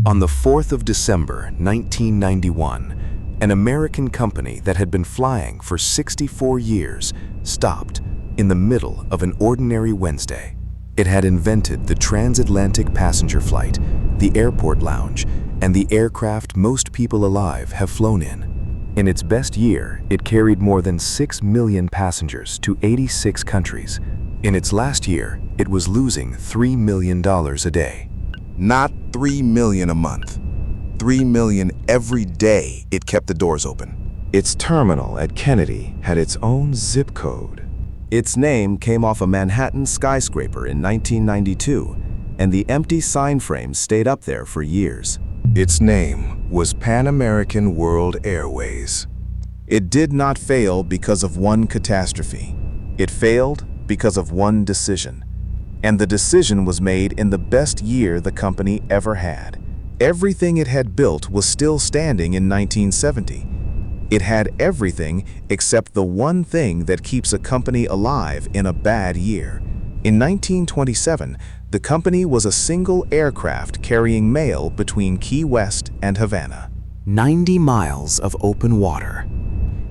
On the 4th of December, 1991, an American company that had been flying for 64 years stopped in the middle of an ordinary Wednesday. It had invented the transatlantic passenger flight, the airport lounge, and the aircraft most people alive have flown in. In its best year, it carried more than 6 million passengers to 86 countries. In its last year, it was losing $3 million a day. Not 3 million a month. 3 million every day it kept the doors open. Its terminal at Kennedy had its own zip code. Its name came off a Manhattan skyscraper in 1992, and the empty sign frame stayed up there for years. Its name was American World Airways. It did not fail because of one catastrophe. It failed because of one decision. And the decision was made in the best year the company ever had. Everything it had built was still standing in 1970. It had everything except the one thing that keeps a company alive in a bad year. In 1927, the company was a single aircraft carrying mail between Key West and Havana. 90 miles of open water.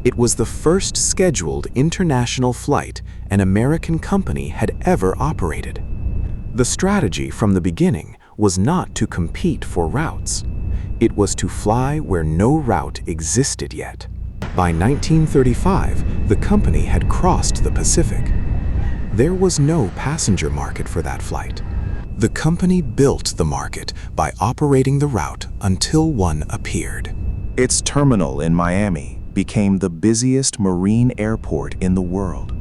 It was the first scheduled international flight an American company had ever operated. The strategy from the beginning was not to compete for routes. It was to fly where no route existed yet. By 1935, the company had crossed the Pacific. There was no passenger market for that flight. The company built the market by operating the route until one appeared. Its terminal in Miami became the busiest marine airport in the world.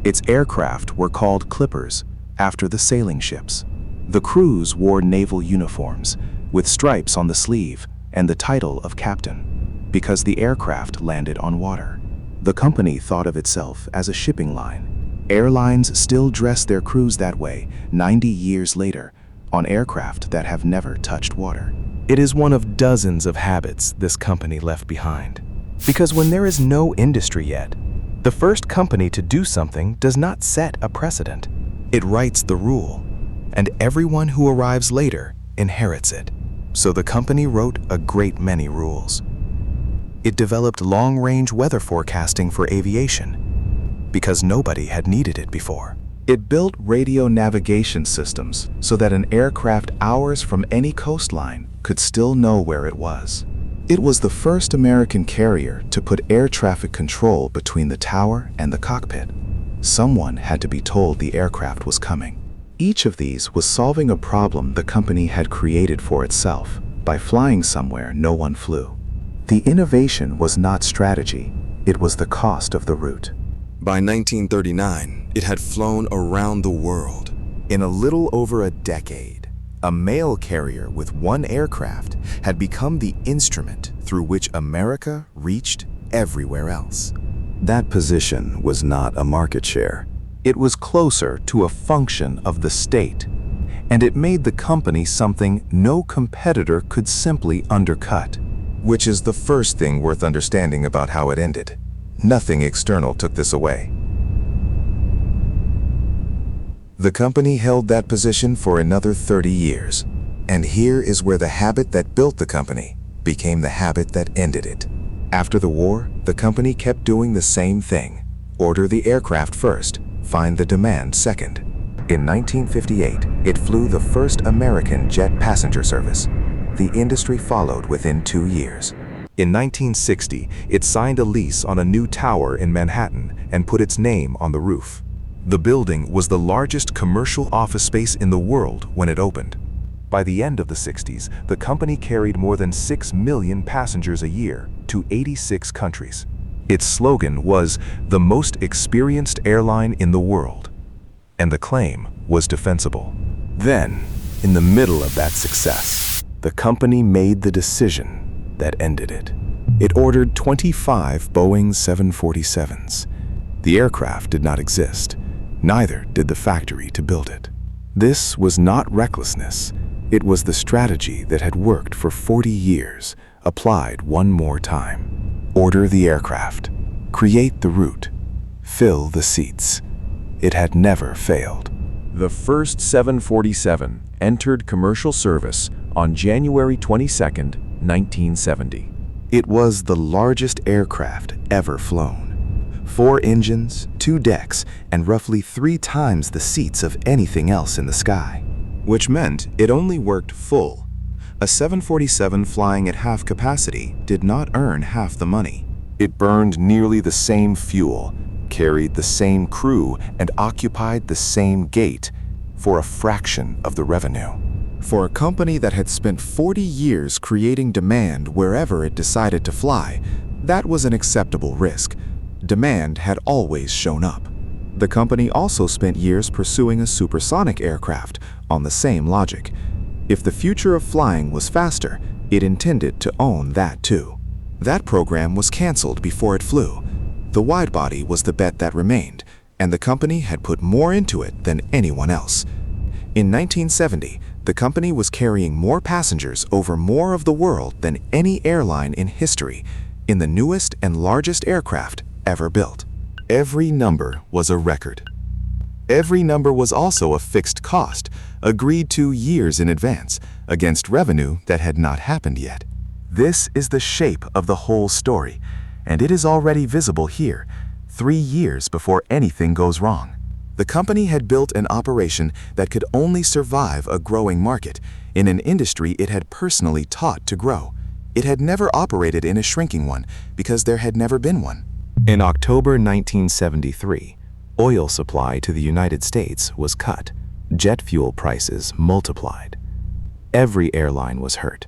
Its aircraft were called clippers, after the sailing ships. The crews wore naval uniforms, with stripes on the sleeve and the title of captain, because the aircraft landed on water. The company thought of itself as a shipping line. Airlines still dress their crews that way 90 years later on aircraft that have never touched water. It is one of dozens of habits this company left behind. Because when there is no industry yet, the first company to do something does not set a precedent. It writes the rule, and everyone who arrives later inherits it. So the company wrote a great many rules. It developed long-range weather forecasting for aviation, because nobody had needed it before. It built radio navigation systems so that an aircraft hours from any coastline could still know where it was. It was the first American carrier to put air traffic control between the tower and the cockpit. Someone had to be told the aircraft was coming. Each of these was solving a problem the company had created for itself by flying somewhere no one flew. The innovation was not strategy, it was the cost of the route. By 1939, it had flown around the world. In a little over a decade, a mail carrier with one aircraft had become the instrument through which America reached everywhere else. That position was not a market share. It was closer to a function of the state, and it made the company something no competitor could simply undercut. Which is the first thing worth understanding about how it ended. Nothing external took this away. The company held that position for another 30 years. And here is where the habit that built the company became the habit that ended it. After the war, the company kept doing the same thing. Order the aircraft first, find the demand second. In 1958, it flew the first American jet passenger service. The industry followed within 2 years. In 1960, it signed a lease on a new tower in Manhattan and put its name on the roof. The building was the largest commercial office space in the world when it opened. By the end of the 60s, the company carried more than 6 million passengers a year to 86 countries. Its slogan was the most experienced airline in the world, and the claim was defensible. Then, in the middle of that success, the company made the decision that ended it. It ordered 25 Boeing 747s. The aircraft did not exist. Neither did the factory to build it. This was not recklessness. It was the strategy that had worked for 40 years, applied one more time. Order the aircraft. Create the route. Fill the seats. It had never failed. The first 747 entered commercial service on January 22, 1970. It was the largest aircraft ever flown. 4 engines, 2 decks, and roughly 3 times the seats of anything else in the sky. Which meant it only worked full. A 747 flying at half capacity did not earn half the money. It burned nearly the same fuel, carried the same crew, and occupied the same gate for a fraction of the revenue. For a company that had spent 40 years creating demand wherever it decided to fly, that was an acceptable risk. Demand had always shown up. The company also spent years pursuing a supersonic aircraft on the same logic. If the future of flying was faster, it intended to own that too. That program was canceled before it flew. The widebody was the bet that remained, and the company had put more into it than anyone else. In 1970, the company was carrying more passengers over more of the world than any airline in history, in the newest and largest aircraft ever built. Every number was a record. Every number was also a fixed cost, agreed to years in advance, against revenue that had not happened yet. This is the shape of the whole story, and it is already visible here, 3 years before anything goes wrong. The company had built an operation that could only survive a growing market, in an industry it had personally taught to grow. It had never operated in a shrinking one, because there had never been one. In October 1973, oil supply to the United States was cut. Jet fuel prices multiplied. Every airline was hurt.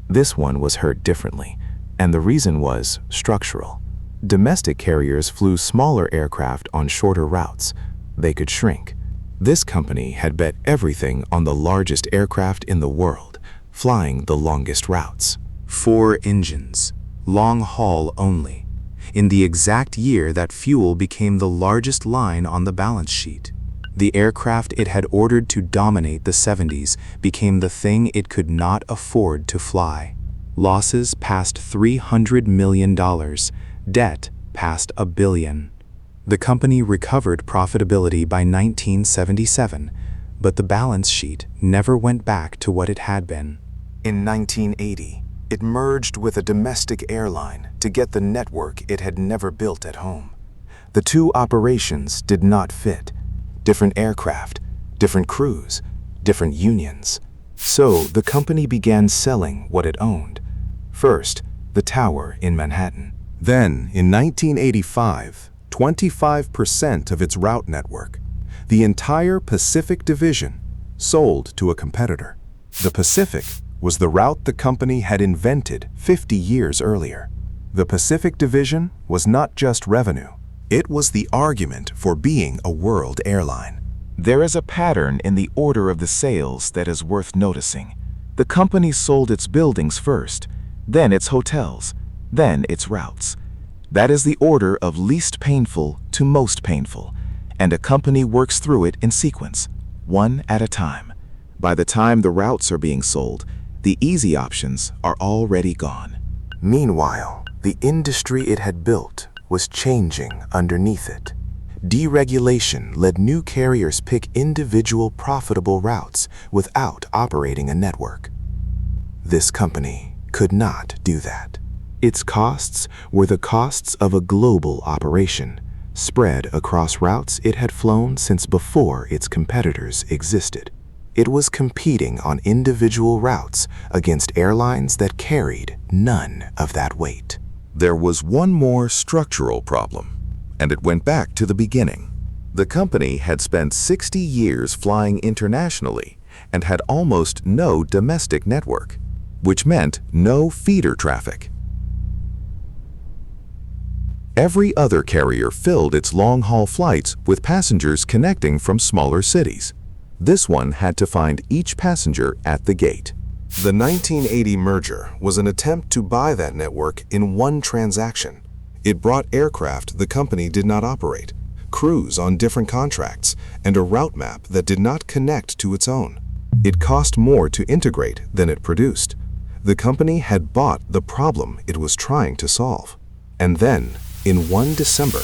This one was hurt differently, and the reason was structural. Domestic carriers flew smaller aircraft on shorter routes. They could shrink. This company had bet everything on the largest aircraft in the world, flying the longest routes. 4 engines, long haul only, in the exact year that fuel became the largest line on the balance sheet. The aircraft it had ordered to dominate the 70s became the thing it could not afford to fly. Losses passed $300 million, debt passed $1 billion. The company recovered profitability by 1977, but the balance sheet never went back to what it had been. In 1980, it merged with a domestic airline to get the network it had never built at home. The 2 operations did not fit. Different aircraft, different crews, different unions. So the company began selling what it owned. First, the tower in Manhattan. Then, in 1985, 25% of its route network, the entire Pacific division, sold to a competitor. The Pacific was the route the company had invented 50 years earlier. The Pacific division was not just revenue. It was the argument for being a world airline. There is a pattern in the order of the sales that is worth noticing. The company sold its buildings first, then its hotels, then its routes. That is the order of least painful to most painful, and a company works through it in sequence, one at a time. By the time the routes are being sold, the easy options are already gone. Meanwhile, the industry it had built was changing underneath it. Deregulation led new carriers pick individual profitable routes without operating a network. This company could not do that. Its costs were the costs of a global operation, spread across routes it had flown since before its competitors existed. It was competing on individual routes against airlines that carried none of that weight. There was one more structural problem, and it went back to the beginning. The company had spent 60 years flying internationally and had almost no domestic network, which meant no feeder traffic. Every other carrier filled its long-haul flights with passengers connecting from smaller cities. This one had to find each passenger at the gate. The 1980 merger was an attempt to buy that network in one transaction. It brought aircraft the company did not operate, crews on different contracts, and a route map that did not connect to its own. It cost more to integrate than it produced. The company had bought the problem it was trying to solve. And then, in one December,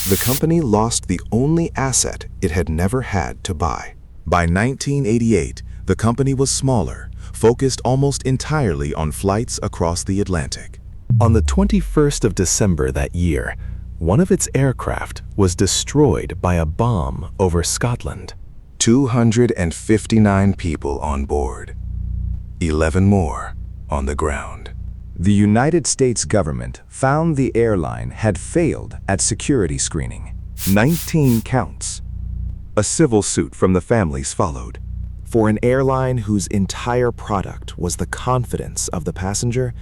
the company lost the only asset it had never had to buy. By 1988, the company was smaller, focused almost entirely on flights across the Atlantic. On the 21st of December that year, one of its aircraft was destroyed by a bomb over Scotland. 259 people on board. 11 more on the ground. The United States government found the airline had failed at security screening. 19 counts. A civil suit from the families followed. For an airline whose entire product was the confidence of the passenger,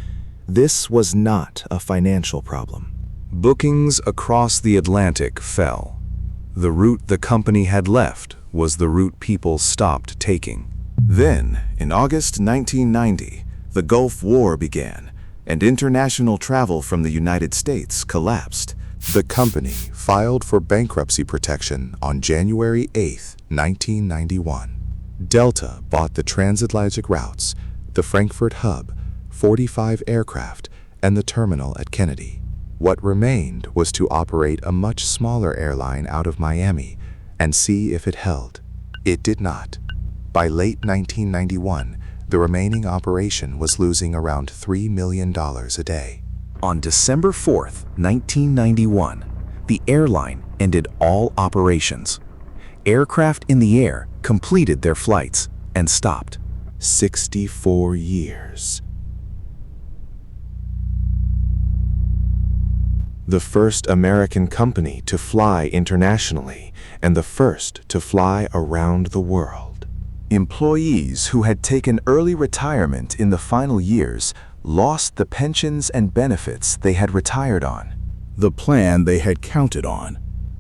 this was not a financial problem. Bookings across the Atlantic fell. The route the company had left was the route people stopped taking. Then, in August 1990, the Gulf War began, and international travel from the United States collapsed. The company filed for bankruptcy protection on January 8, 1991. Delta bought the transatlantic routes, the Frankfurt hub, 45 aircraft, and the terminal at Kennedy. What remained was to operate a much smaller airline out of Miami and see if it held. It did not. By late 1991, the remaining operation was losing around $3 million a day. On December 4th, 1991, the airline ended all operations. Aircraft in the air completed their flights and stopped. 64 years. The first American company to fly internationally and the first to fly around the world. Employees who had taken early retirement in the final years lost the pensions and benefits they had retired on. The plan they had counted on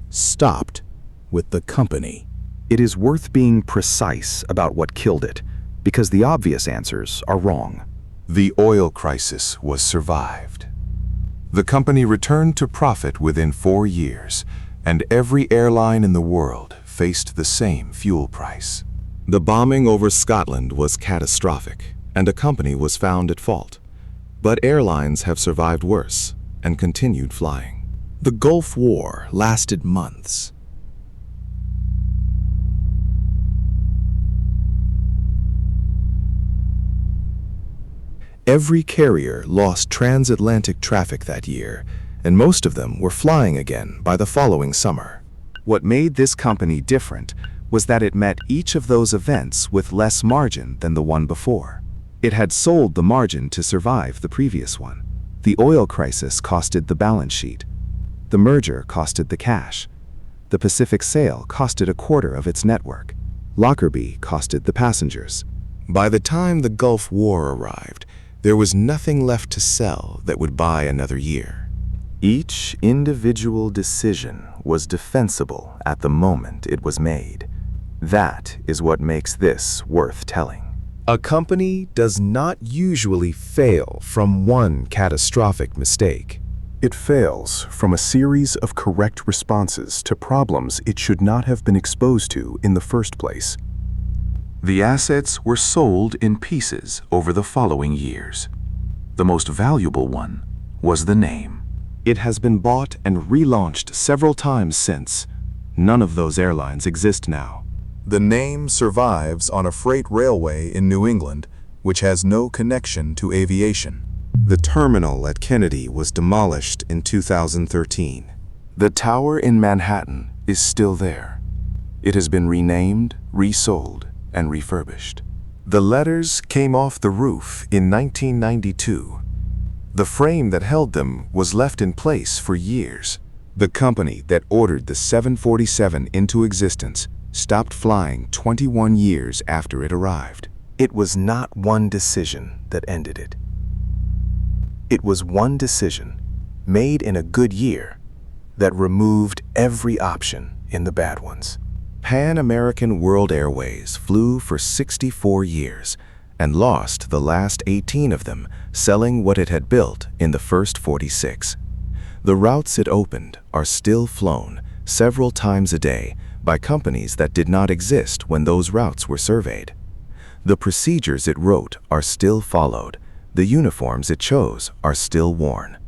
stopped with the company. It is worth being precise about what killed it, because the obvious answers are wrong. The oil crisis was survived. The company returned to profit within 4 years, and every airline in the world faced the same fuel price. The bombing over Scotland was catastrophic, and a company was found at fault. But airlines have survived worse and continued flying. The Gulf War lasted months. Every carrier lost transatlantic traffic that year, and most of them were flying again by the following summer. What made this company different was that it met each of those events with less margin than the one before. It had sold the margin to survive the previous one. The oil crisis costed the balance sheet. The merger costed the cash. The Pacific sale costed a quarter of its network. Lockerbie costed the passengers. By the time the Gulf War arrived, there was nothing left to sell that would buy another year. Each individual decision was defensible at the moment it was made. That is what makes this worth telling. A company does not usually fail from one catastrophic mistake. It fails from a series of correct responses to problems it should not have been exposed to in the first place. The assets were sold in pieces over the following years. The most valuable one was the name. It has been bought and relaunched several times since. None of those airlines exist now. The name survives on a freight railway in New England, which has no connection to aviation. The terminal at Kennedy was demolished in 2013. The tower in Manhattan is still there. It has been renamed, resold, and refurbished. The letters came off the roof in 1992. The frame that held them was left in place for years. The company that ordered the 747 into existence stopped flying 21 years after it arrived. It was not one decision that ended it. It was one decision, made in a good year, that removed every option in the bad ones. American World Airways flew for 64 years and lost the last 18 of them, selling what it had built in the first 46. The routes it opened are still flown several times a day by companies that did not exist when those routes were surveyed. The procedures it wrote are still followed. The uniforms it chose are still worn.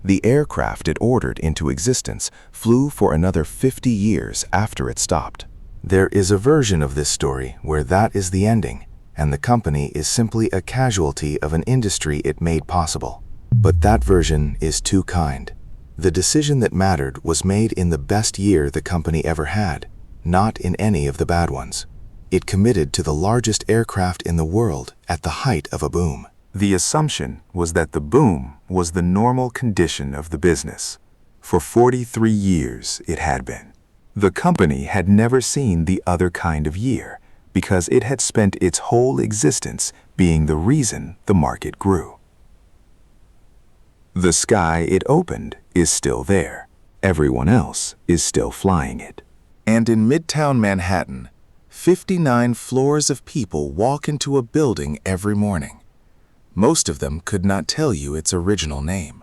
The aircraft it ordered into existence flew for another 50 years after it stopped. There is a version of this story where that is the ending, and the company is simply a casualty of an industry it made possible. But that version is too kind. The decision that mattered was made in the best year the company ever had, not in any of the bad ones. It committed to the largest aircraft in the world at the height of a boom. The assumption was that the boom was the normal condition of the business. For 43 years it had been. The company had never seen the other kind of year because it had spent its whole existence being the reason the market grew. The sky it opened is still there. Everyone else is still flying it. And in Midtown Manhattan, 59 floors of people walk into a building every morning. Most of them could not tell you its original name.